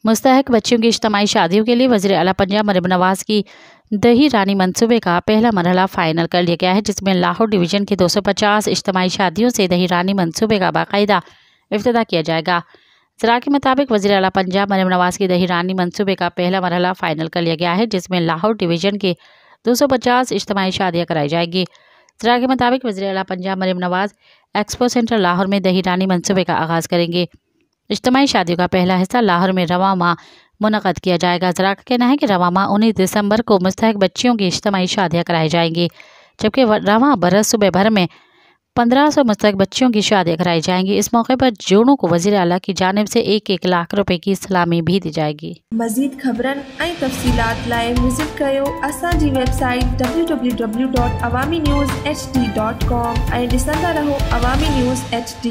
मुस्तहक बच्चियों की इज्तिमाई शादियों के लिए वज़ीर आला पंजाब मरियम नवाज़ की दही रानी मंसूबे का पहला मरहला फ़ाइनल कर लिया गया है, जिसमें लाहौर डिवीज़न की 250 इज्तिमाई शादियों से दही रानी मंसूबे का बाकायदा इफ्तिताह किया जाएगा। ज़रा के मुताबिक वज़ीर आला पंजाब मरियम नवाज़ की दही रानी मंसूबे का पहला मरहला फ़ाइनल कर लिया गया है, जिसमें लाहौर डिवीज़न की 250 इज्तिमाई शादियाँ कराई जाएगी। ज़रा के मुताबिक वज़ीर आला पंजाब मरियम नवाज़ एक्सपो सेंटर लाहौर में दही रानी मंसूबे का आगाज़ करेंगे। इज्तिमाई शादियों का पहला हिस्सा लाहौर में रवां माह मुनक़द किया जाएगा। ज़रा का कहना है कि रवां माह 19 दिसंबर को मुस्तहक बच्चियों की इज्तिमाई शादियाँ कराई जाएंगी, जबकि रवां बरस सूबे भर में 1500 मुस्तहक बच्चियों की शादियाँ कराई जाएंगी। इस मौके पर जोड़ों को वज़ीर आला की जानिब से 1-1 लाख रुपए की सलामी भी दी जाएगी। मज़ीद ख़बरन ऐं तफ़सीलात लाइ विज़िट कयो असांजी वेबसाइट www.awamiNewsHD.com ऐं ॾिसंदा रहो अवामी न्यूज़ HD।